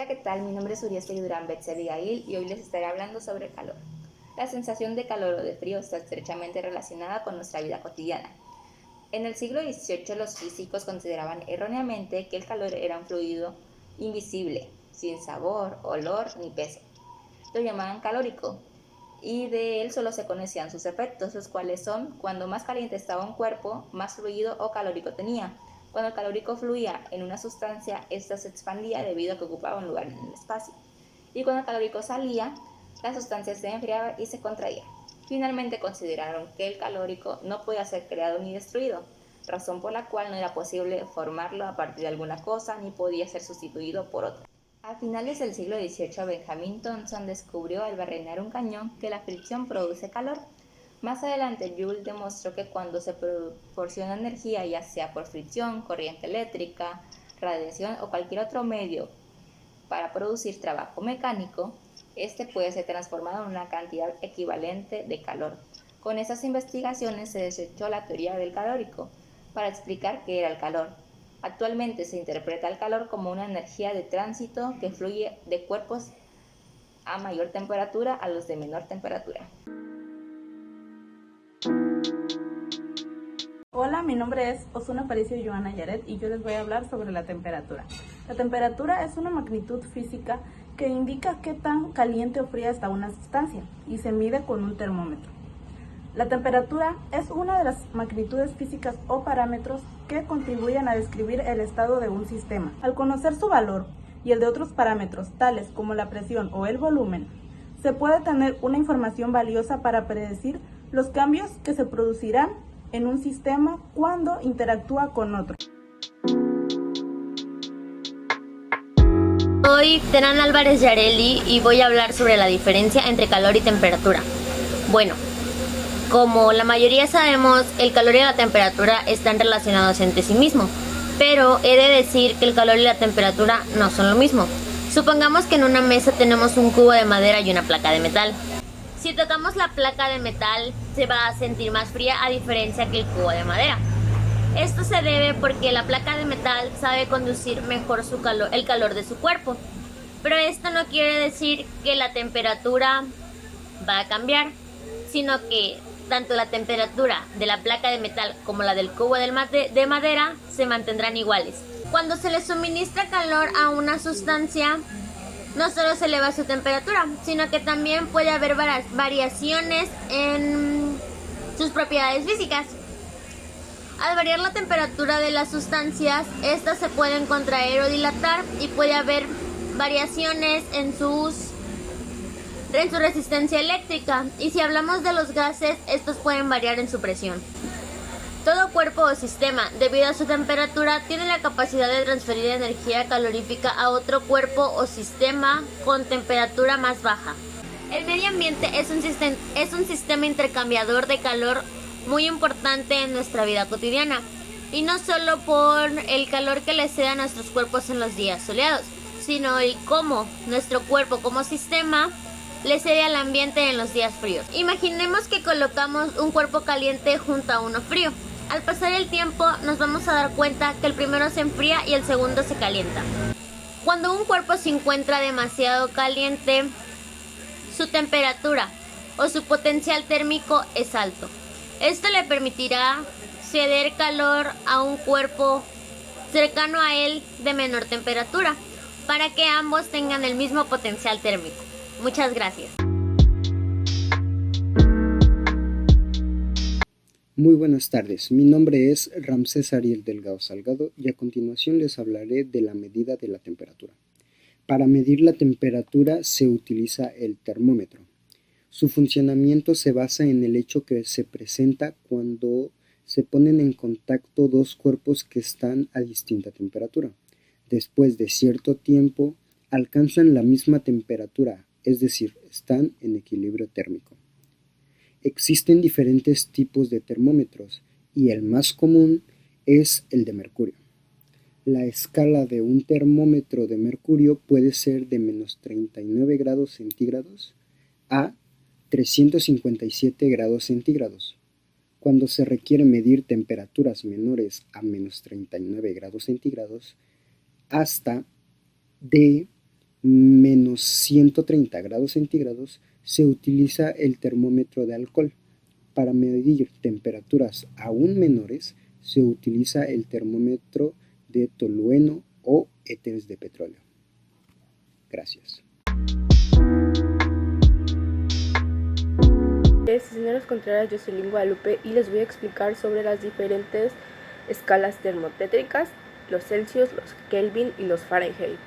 Hola, ¿qué tal? Mi nombre es Urieste Durán Betz Abigail y hoy les estaré hablando sobre calor. La sensación de calor o de frío está estrechamente relacionada con nuestra vida cotidiana. En el siglo XVIII los físicos consideraban erróneamente que el calor era un fluido invisible, sin sabor, olor ni peso. Lo llamaban calórico y de él solo se conocían sus efectos, los cuales son: cuando más caliente estaba un cuerpo, más fluido o calórico tenía. Cuando el calórico fluía en una sustancia, ésta se expandía debido a que ocupaba un lugar en el espacio. Y cuando el calórico salía, la sustancia se enfriaba y se contraía. Finalmente consideraron que el calórico no podía ser creado ni destruido, razón por la cual no era posible formarlo a partir de alguna cosa ni podía ser sustituido por otra. A finales del siglo XVIII, Benjamin Thompson descubrió al barrenar un cañón que la fricción produce calor. Más adelante, Joule demostró que cuando se proporciona energía, ya sea por fricción, corriente eléctrica, radiación o cualquier otro medio para producir trabajo mecánico, este puede ser transformado en una cantidad equivalente de calor. Con esas investigaciones se desechó la teoría del calórico para explicar qué era el calor. Actualmente se interpreta el calor como una energía de tránsito que fluye de cuerpos a mayor temperatura a los de menor temperatura. Hola, mi nombre es Osuna Aparicio Joana Yaret y yo les voy a hablar sobre la temperatura. La temperatura es una magnitud física que indica qué tan caliente o fría está una sustancia y se mide con un termómetro. La temperatura es una de las magnitudes físicas o parámetros que contribuyen a describir el estado de un sistema. Al conocer su valor y el de otros parámetros, tales como la presión o el volumen, se puede tener una información valiosa para predecir los cambios que se producirán en un sistema cuando interactúa con otro. Soy Terán Álvarez Yareli y voy a hablar sobre la diferencia entre calor y temperatura. Bueno, como la mayoría sabemos, el calor y la temperatura están relacionados entre sí mismos, pero he de decir que el calor y la temperatura no son lo mismo. Supongamos que en una mesa tenemos un cubo de madera y una placa de metal. Si tocamos la placa de metal, se va a sentir más fría a diferencia que el cubo de madera. Esto se debe porque la placa de metal sabe conducir mejor el calor de su cuerpo. Pero esto no quiere decir que la temperatura va a cambiar, sino que tanto la temperatura de la placa de metal como la del cubo de madera se mantendrán iguales. Cuando se le suministra calor a una sustancia, no solo se eleva su temperatura, sino que también puede haber variaciones en sus propiedades físicas. Al variar la temperatura de las sustancias, estas se pueden contraer o dilatar y puede haber variaciones en su resistencia eléctrica. Y si hablamos de los gases, estos pueden variar en su presión. Todo cuerpo o sistema, debido a su temperatura, tiene la capacidad de transferir energía calorífica a otro cuerpo o sistema con temperatura más baja. El medio ambiente es un sistema intercambiador de calor muy importante en nuestra vida cotidiana, y no solo por el calor que le cede a nuestros cuerpos en los días soleados, sino el cómo nuestro cuerpo como sistema le cede al ambiente en los días fríos. Imaginemos que colocamos un cuerpo caliente junto a uno frío. Al pasar el tiempo nos vamos a dar cuenta que el primero se enfría y el segundo se calienta. Cuando un cuerpo se encuentra demasiado caliente, su temperatura o su potencial térmico es alto. Esto le permitirá ceder calor a un cuerpo cercano a él de menor temperatura, para que ambos tengan el mismo potencial térmico. Muchas gracias. Muy buenas tardes, mi nombre es Ramsés Ariel Delgado Salgado y a continuación les hablaré de la medida de la temperatura. Para medir la temperatura se utiliza el termómetro. Su funcionamiento se basa en el hecho que se presenta cuando se ponen en contacto dos cuerpos que están a distinta temperatura. Después de cierto tiempo alcanzan la misma temperatura, es decir, están en equilibrio térmico. Existen diferentes tipos de termómetros y el más común es el de mercurio. La escala de un termómetro de mercurio puede ser de menos 39 grados centígrados a 357 grados centígrados. Cuando se requiere medir temperaturas menores a menos 39 grados centígrados, hasta de menos 130 grados centígrados, se utiliza el termómetro de alcohol. Para medir temperaturas aún menores, se utiliza el termómetro de tolueno o éteres de petróleo. Gracias. Cisneros Contreras, Jocelyn Guadalupe, y les voy a explicar sobre las diferentes escalas termotétricas, los Celsius, los Kelvin y los Fahrenheit.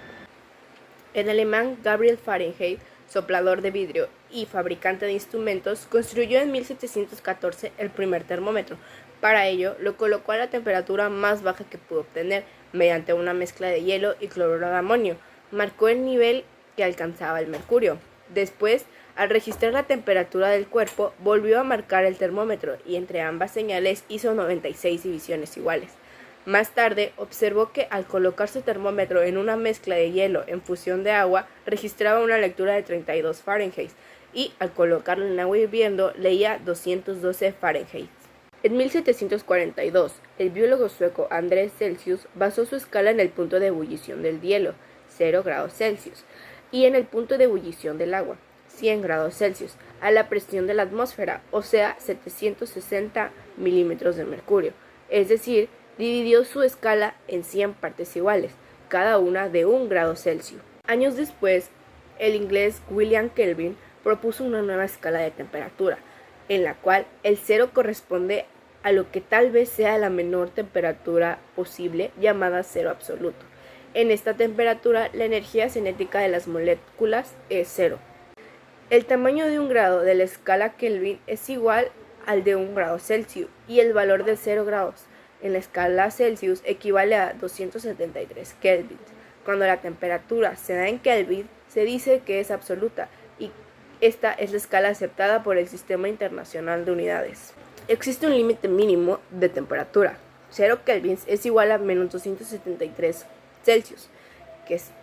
El alemán Gabriel Fahrenheit, soplador de vidrio y fabricante de instrumentos, construyó en 1714 el primer termómetro. Para ello, lo colocó a la temperatura más baja que pudo obtener mediante una mezcla de hielo y cloruro de amonio. Marcó el nivel que alcanzaba el mercurio. Después, al registrar la temperatura del cuerpo, volvió a marcar el termómetro y entre ambas señales hizo 96 divisiones iguales. Más tarde, observó que al colocar su termómetro en una mezcla de hielo en fusión de agua, registraba una lectura de 32 Fahrenheit y al colocarlo en agua hirviendo leía 212 Fahrenheit. En 1742, el biólogo sueco Andrés Celsius basó su escala en el punto de ebullición del hielo, 0 grados Celsius, y en el punto de ebullición del agua, 100 grados Celsius, a la presión de la atmósfera, o sea, 760 milímetros de mercurio. Es decir, dividió su escala en 100 partes iguales, cada una de 1 grado Celsius. Años después, el inglés William Kelvin propuso una nueva escala de temperatura, en la cual el 0 corresponde a lo que tal vez sea la menor temperatura posible, llamada 0 absoluto. En esta temperatura, la energía cinética de las moléculas es 0. El tamaño de 1 grado de la escala Kelvin es igual al de 1 grado Celsius y el valor de 0 grados en la escala Celsius equivale a 273 Kelvin. Cuando la temperatura se da en Kelvin, se dice que es absoluta y esta es la escala aceptada por el Sistema Internacional de Unidades. Existe un límite mínimo de temperatura. 0 Kelvin es igual a menos 273 Celsius,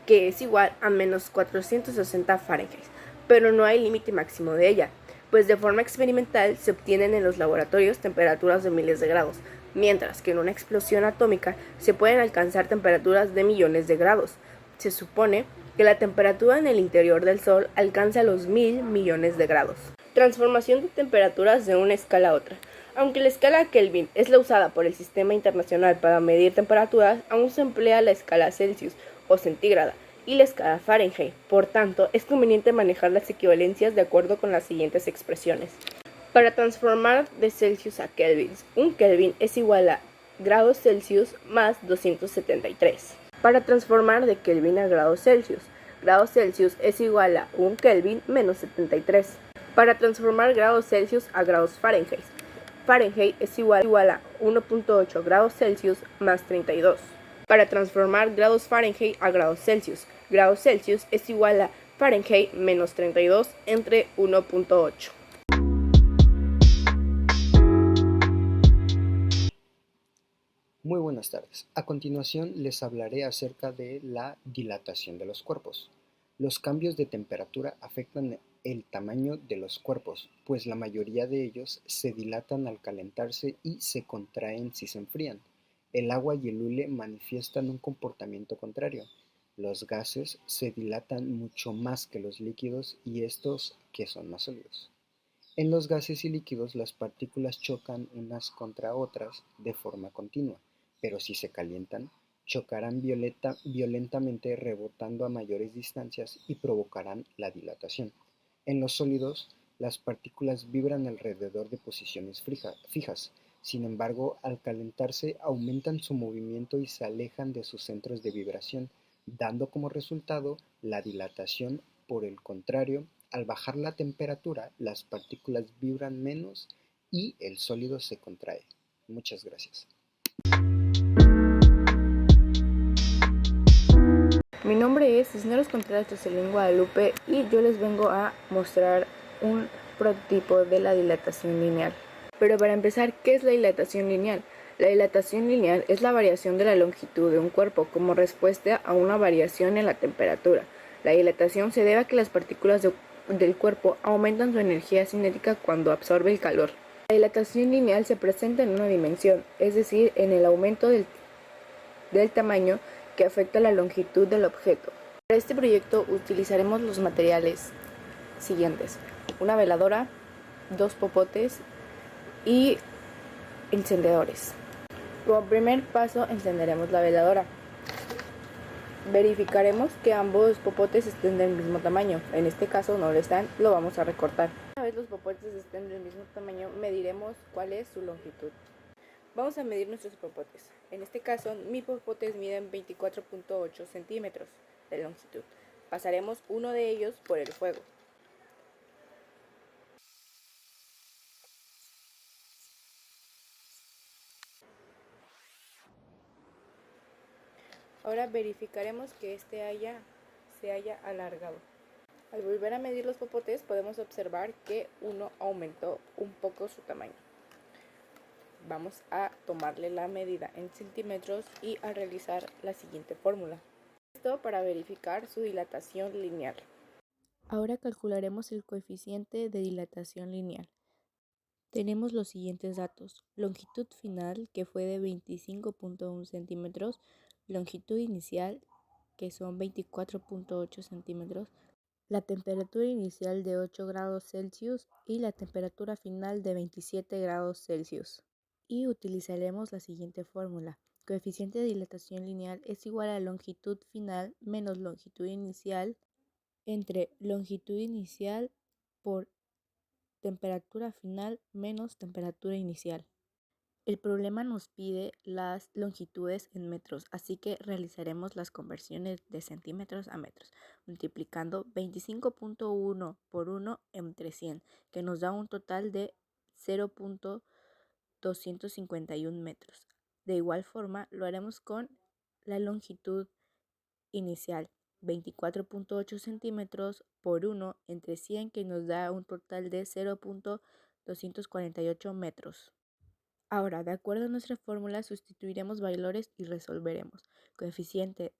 que es igual a menos 460 Fahrenheit, pero no hay límite máximo de ella, pues de forma experimental se obtienen en los laboratorios temperaturas de miles de grados, mientras que en una explosión atómica se pueden alcanzar temperaturas de millones de grados. Se supone que la temperatura en el interior del Sol alcanza los 1.000 millones de grados. Transformación de temperaturas de una escala a otra. Aunque la escala Kelvin es la usada por el Sistema Internacional para medir temperaturas, aún se emplea la escala Celsius o centígrada y la escala Fahrenheit. Por tanto, es conveniente manejar las equivalencias de acuerdo con las siguientes expresiones. Para transformar de Celsius a Kelvin, un Kelvin es igual a grados Celsius más 273. Para transformar de Kelvin a grados Celsius es igual a 1 Kelvin menos 73. Para transformar grados Celsius a grados Fahrenheit es igual a 1.8 grados Celsius más 32. Para transformar grados Fahrenheit a grados Celsius es igual a Fahrenheit menos 32 entre 1.8. Muy buenas tardes. A continuación les hablaré acerca de la dilatación de los cuerpos. Los cambios de temperatura afectan el tamaño de los cuerpos, pues la mayoría de ellos se dilatan al calentarse y se contraen si se enfrían. El agua y el hule manifiestan un comportamiento contrario. Los gases se dilatan mucho más que los líquidos y estos que son más sólidos. En los gases y líquidos las partículas chocan unas contra otras de forma continua, pero si se calientan, chocarán violentamente rebotando a mayores distancias y provocarán la dilatación. En los sólidos, las partículas vibran alrededor de posiciones fijas. Sin embargo, al calentarse aumentan su movimiento y se alejan de sus centros de vibración, dando como resultado la dilatación. Por el contrario, al bajar la temperatura, las partículas vibran menos y el sólido se contrae. Muchas gracias. Mi nombre es Cisneros Contreras Jocelyn Guadalupe y yo les vengo a mostrar un prototipo de la dilatación lineal. Pero para empezar, ¿qué es la dilatación lineal? La dilatación lineal es la variación de la longitud de un cuerpo como respuesta a una variación en la temperatura. La dilatación se debe a que las partículas del cuerpo aumentan su energía cinética cuando absorbe el calor. La dilatación lineal se presenta en una dimensión, es decir, en el aumento del tamaño que afecta la longitud del objeto. Para este proyecto utilizaremos los materiales siguientes: una veladora, 2 popotes y encendedores. Como primer paso encenderemos la veladora. Verificaremos que ambos popotes estén del mismo tamaño. En este caso no lo están, lo vamos a recortar. Una vez los popotes estén del mismo tamaño, mediremos cuál es su longitud. Vamos a medir nuestros popotes. En este caso, mis popotes miden 24.8 centímetros de longitud. Pasaremos uno de ellos por el fuego. Ahora verificaremos que este se haya alargado. Al volver a medir los popotes podemos observar que uno aumentó un poco su tamaño. Vamos a tomarle la medida en centímetros y a realizar la siguiente fórmula. Esto para verificar su dilatación lineal. Ahora calcularemos el coeficiente de dilatación lineal. Tenemos los siguientes datos: longitud final, que fue de 25.1 centímetros, longitud inicial, que son 24.8 centímetros, la temperatura inicial de 8 grados Celsius y la temperatura final de 27 grados Celsius. Y utilizaremos la siguiente fórmula. Coeficiente de dilatación lineal es igual a longitud final menos longitud inicial entre longitud inicial por temperatura final menos temperatura inicial. El problema nos pide las longitudes en metros, así que realizaremos las conversiones de centímetros a metros, multiplicando 25.1 por 1 entre 100, que nos da un total de 0.251 metros. De igual forma, lo haremos con la longitud inicial, 24.8 centímetros por 1 entre 100, que nos da un total de 0.248 metros. Ahora, de acuerdo a nuestra fórmula, sustituiremos valores y resolveremos. Coeficiente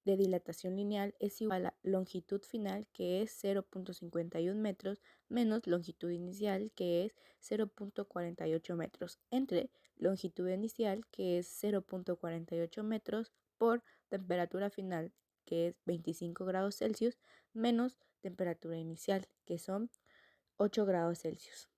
de dilatación lineal es igual a longitud final, que es 0.51 metros, menos longitud inicial, que es 0.48 metros, entre longitud inicial, que es 0.48 metros, por temperatura final, que es 25 grados Celsius, menos temperatura inicial, que son 8 grados Celsius.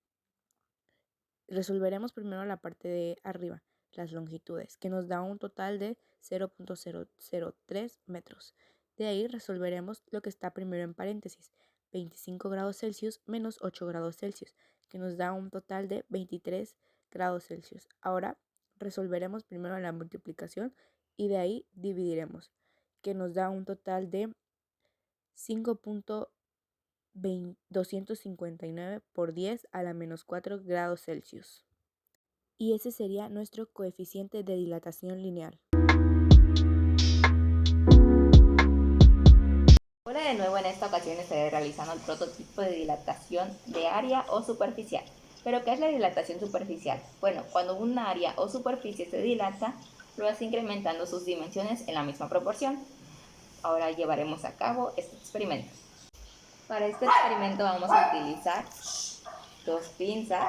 Resolveremos primero la parte de arriba, las longitudes, que nos da un total de 0.003 metros. De ahí resolveremos lo que está primero en paréntesis, 25 grados Celsius menos 8 grados Celsius, que nos da un total de 23 grados Celsius. Ahora resolveremos primero la multiplicación y de ahí dividiremos, que nos da un total de 5.259 por 10 a la menos 4 grados Celsius. Y ese sería nuestro coeficiente de dilatación lineal. Hola de nuevo, en esta ocasión estaré realizando el prototipo de dilatación de área o superficial. ¿Pero qué es la dilatación superficial? Bueno, cuando un área o superficie se dilata, lo hace incrementando sus dimensiones en la misma proporción. Ahora llevaremos a cabo este experimento. Para este experimento vamos a utilizar 2 pinzas,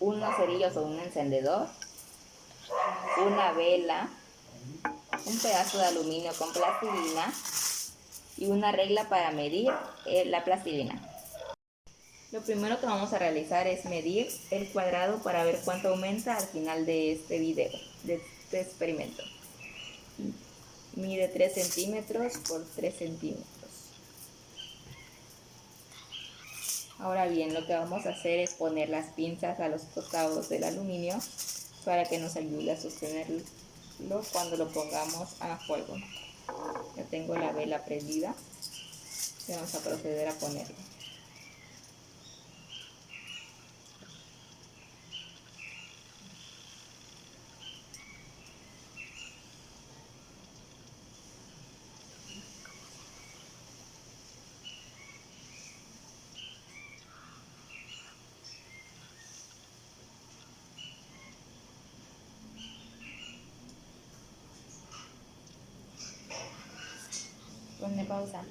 unos cerillos o un encendedor, una vela, un pedazo de aluminio con plastilina y una regla para medir la plastilina. Lo primero que vamos a realizar es medir el cuadrado para ver cuánto aumenta al final de este video, de este experimento. Mide 3 centímetros por 3 centímetros. Ahora bien, lo que vamos a hacer es poner las pinzas a los costados del aluminio para que nos ayude a sostenerlo cuando lo pongamos a fuego. Ya tengo la vela prendida y vamos a proceder a ponerlo. Ponle pausa.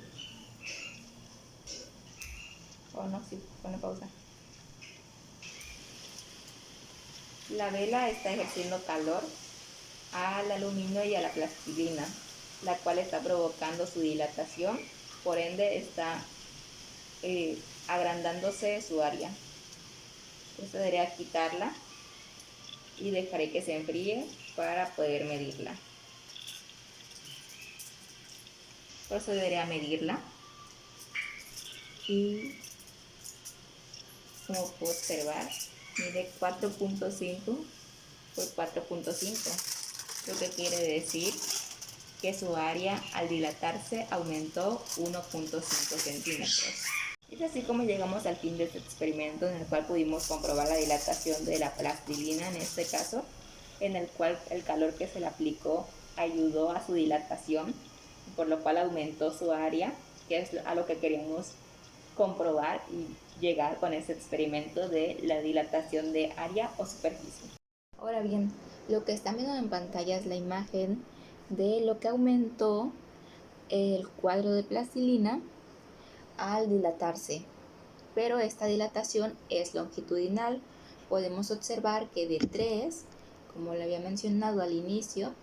O no, sí, ponle pausa. La vela está ejerciendo calor al aluminio y a la plastilina. la cual está provocando su dilatación, por ende está agrandándose su área. Procederé a quitarla y dejaré que se enfríe para poder medirla. Procederé a medirla y, como puedo observar, mide 4.5 por 4.5, lo que quiere decir que su área al dilatarse aumentó 1.5 centímetros. Es así como llegamos al fin de este experimento, en el cual pudimos comprobar la dilatación de la plastilina, en este caso, en el cual el calor que se le aplicó ayudó a su dilatación, por lo cual aumentó su área, que es a lo que queríamos comprobar y llegar con este experimento de la dilatación de área o superficie. Ahora bien, lo que están viendo en pantalla es la imagen de lo que aumentó el cuadro de plastilina al dilatarse, pero esta dilatación es longitudinal. Podemos observar que de 3, como le había mencionado al inicio,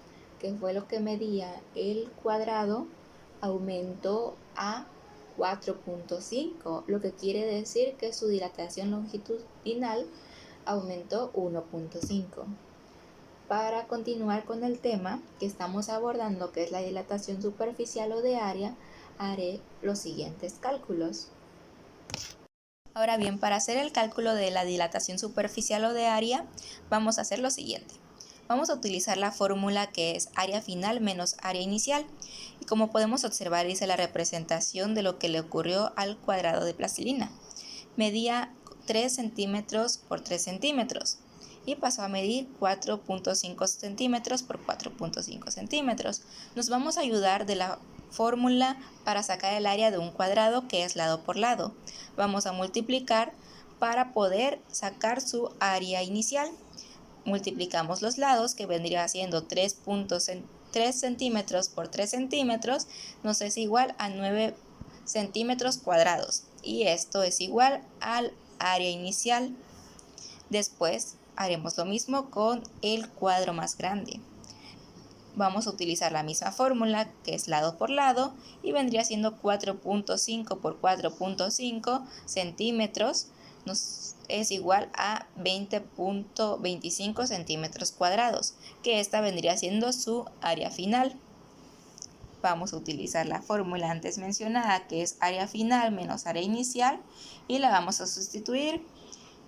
que fue lo que medía el cuadrado, aumentó a 4.5, lo que quiere decir que su dilatación longitudinal aumentó 1.5. Para continuar con el tema que estamos abordando, que es la dilatación superficial o de área, haré los siguientes cálculos. Ahora bien, para hacer el cálculo de la dilatación superficial o de área, vamos a hacer lo siguiente. Vamos a utilizar la fórmula que es área final menos área inicial. Y como podemos observar, dice la representación de lo que le ocurrió al cuadrado de plastilina. Medía 3 centímetros por 3 centímetros. Y pasó a medir 4.5 centímetros por 4.5 centímetros. Nos vamos a ayudar de la fórmula para sacar el área de un cuadrado, que es lado por lado. Vamos a multiplicar para poder sacar su área inicial. Multiplicamos los lados, que vendría siendo 3 centímetros por 3 centímetros, nos es igual a 9 centímetros cuadrados. Y esto es igual al área inicial. Después haremos lo mismo con el cuadro más grande. Vamos a utilizar la misma fórmula, que es lado por lado, y vendría siendo 4.5 por 4.5 centímetros, nos es igual a 20.25 centímetros cuadrados, que esta vendría siendo su área final. Vamos a utilizar la fórmula antes mencionada, que es área final menos área inicial, y la vamos a sustituir.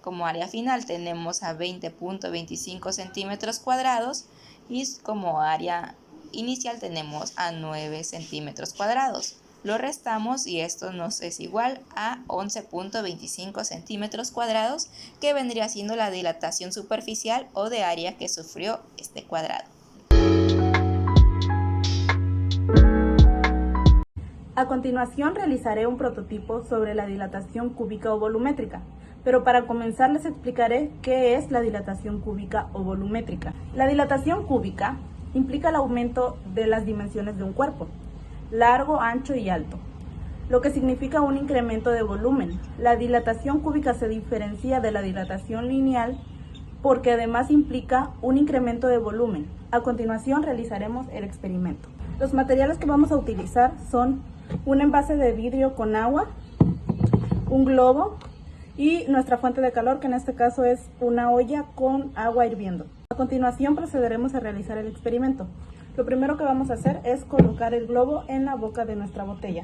Como área final tenemos a 20.25 centímetros cuadrados y como área inicial tenemos a 9 centímetros cuadrados. Lo restamos y esto nos es igual a 11.25 centímetros cuadrados, que vendría siendo la dilatación superficial o de área que sufrió este cuadrado. A continuación realizaré un prototipo sobre la dilatación cúbica o volumétrica, pero para comenzar les explicaré qué es la dilatación cúbica o volumétrica. La dilatación cúbica implica el aumento de las dimensiones de un cuerpo, largo, ancho y alto, lo que significa un incremento de volumen. La dilatación cúbica se diferencia de la dilatación lineal porque además implica un incremento de volumen. A continuación realizaremos el experimento. Los materiales que vamos a utilizar son un envase de vidrio con agua, un globo y nuestra fuente de calor, que en este caso es una olla con agua hirviendo. A continuación procederemos a realizar el experimento. Lo primero que vamos a hacer es colocar el globo en la boca de nuestra botella.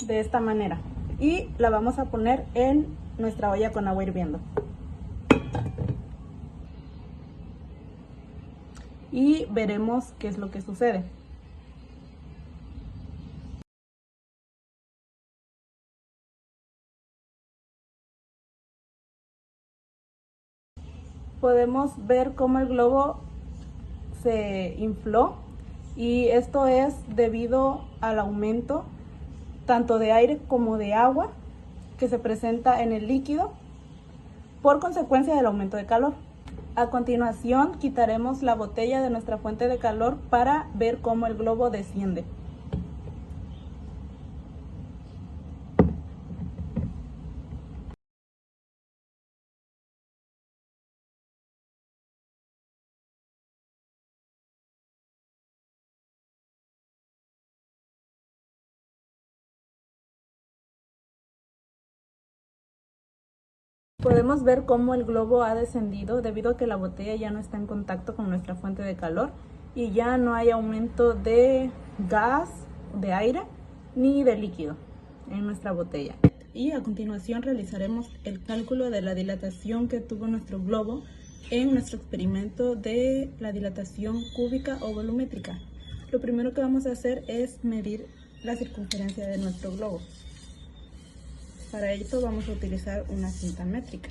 De esta manera. Y la vamos a poner en nuestra olla con agua hirviendo. Y veremos qué es lo que sucede. Podemos ver cómo el globo se infló y esto es debido al aumento tanto de aire como de agua que se presenta en el líquido por consecuencia del aumento de calor. A continuación quitaremos la botella de nuestra fuente de calor para ver cómo el globo desciende. Podemos ver cómo el globo ha descendido debido a que la botella ya no está en contacto con nuestra fuente de calor y ya no hay aumento de gas, de aire ni de líquido en nuestra botella. Y a continuación realizaremos el cálculo de la dilatación que tuvo nuestro globo en nuestro experimento de la dilatación cúbica o volumétrica. Lo primero que vamos a hacer es medir la circunferencia de nuestro globo. Para esto vamos a utilizar una cinta métrica.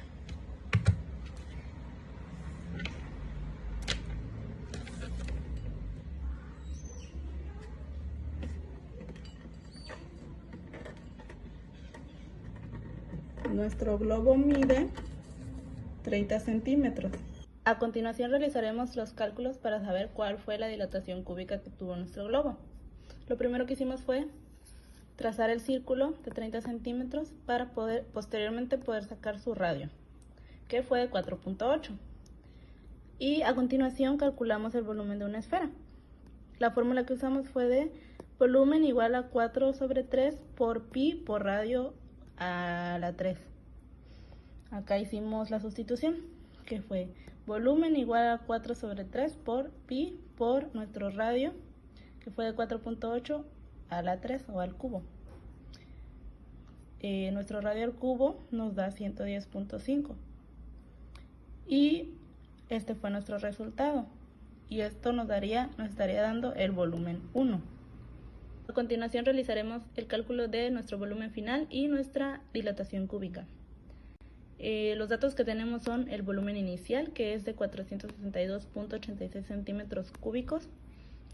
Nuestro globo mide 30 centímetros. A continuación realizaremos los cálculos para saber cuál fue la dilatación cúbica que tuvo nuestro globo. Lo primero que hicimos fue trazar el círculo de 30 centímetros para posteriormente poder sacar su radio, que fue de 4.8. Y a continuación calculamos el volumen de una esfera. La fórmula que usamos fue de volumen igual a 4/3 por pi por radio a la 3. Acá hicimos la sustitución, que fue volumen igual a 4/3 por pi por nuestro radio, que fue de 4.8 a la 3 o al cubo. Nuestro radio al cubo nos da 110.5 y este fue nuestro resultado, y esto nos estaría dando el volumen 1. A continuación realizaremos el cálculo de nuestro volumen final y nuestra dilatación cúbica. Los datos que tenemos son el volumen inicial, que es de 462.86 centímetros cúbicos,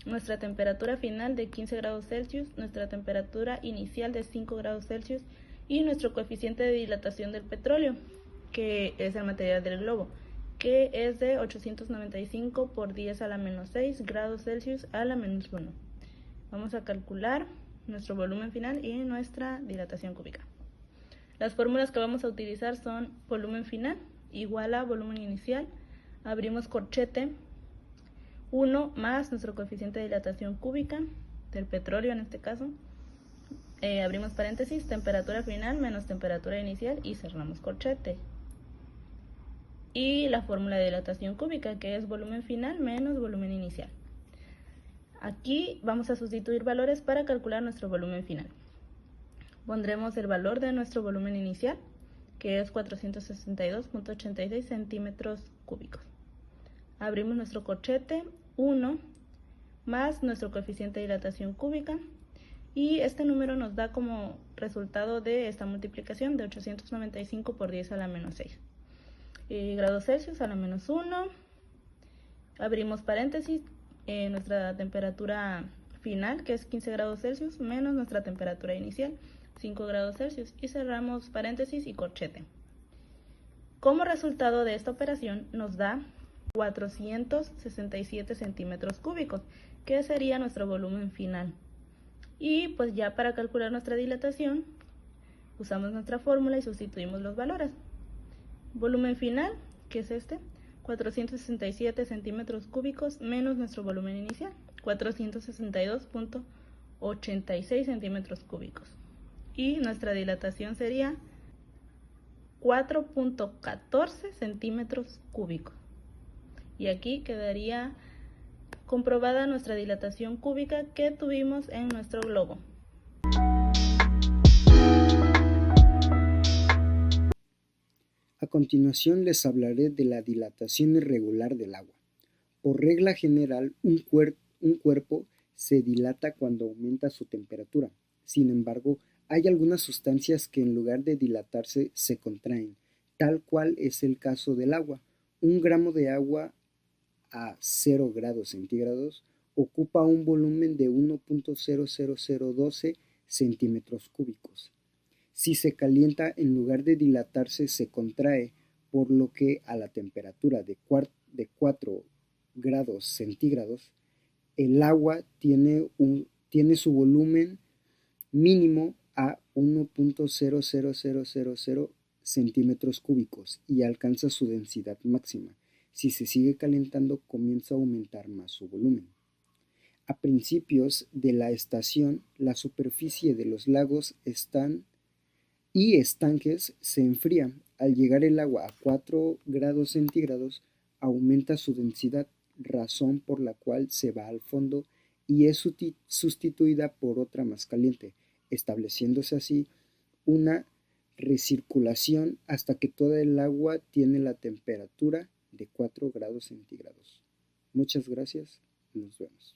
nuestra temperatura final de 15 grados Celsius, nuestra temperatura inicial de 5 grados Celsius y nuestro coeficiente de dilatación del petróleo, que es el material del globo, que es de 895 por 10 a la menos 6 grados Celsius a la menos 1. Vamos a calcular nuestro volumen final y nuestra dilatación cúbica. Las fórmulas que vamos a utilizar son volumen final igual a volumen inicial, abrimos corchete, 1 más nuestro coeficiente de dilatación cúbica del petróleo en este caso, abrimos paréntesis, temperatura final menos temperatura inicial y cerramos corchete. Y la fórmula de dilatación cúbica, que es volumen final menos volumen inicial. Aquí vamos a sustituir valores para calcular nuestro volumen final. Pondremos el valor de nuestro volumen inicial, que es 462.86 centímetros cúbicos. Abrimos nuestro corchete, 1 más nuestro coeficiente de dilatación cúbica, y este número nos da como resultado de esta multiplicación de 895 por 10 a la menos 6 grados Celsius a la menos 1. Abrimos paréntesis, nuestra temperatura final, que es 15 grados Celsius, menos nuestra temperatura inicial, 5 grados Celsius, y cerramos paréntesis y corchete. Como resultado de esta operación nos da 467 centímetros cúbicos, que sería nuestro volumen final. Y pues ya para calcular nuestra dilatación, usamos nuestra fórmula y sustituimos los valores. Volumen final, que es 467 centímetros cúbicos menos nuestro volumen inicial, 462.86 centímetros cúbicos. Y nuestra dilatación sería 4.14 centímetros cúbicos. Y aquí quedaría comprobada nuestra dilatación cúbica que tuvimos en nuestro globo. A continuación les hablaré de la dilatación irregular del agua. Por regla general, un cuerpo se dilata cuando aumenta su temperatura. Sin embargo, hay algunas sustancias que en lugar de dilatarse se contraen, tal cual es el caso del agua. 1 gramo de agua a 0 grados centígrados ocupa un volumen de 1.00012 centímetros cúbicos. Si se calienta, en lugar de dilatarse, se contrae, por lo que a la temperatura de 4 grados centígrados, el agua tiene su volumen mínimo a 1.00000 centímetros cúbicos y alcanza su densidad máxima. Si se sigue calentando, comienza a aumentar más su volumen. A principios de la estación, la superficie de los lagos y estanques se enfría Al llegar el agua a 4 grados centígrados, aumenta su densidad, razón por la cual se va al fondo y es sustituida por otra más caliente, estableciéndose así una recirculación hasta que toda el agua tiene la temperatura de 4 grados centígrados. Muchas gracias, nos vemos.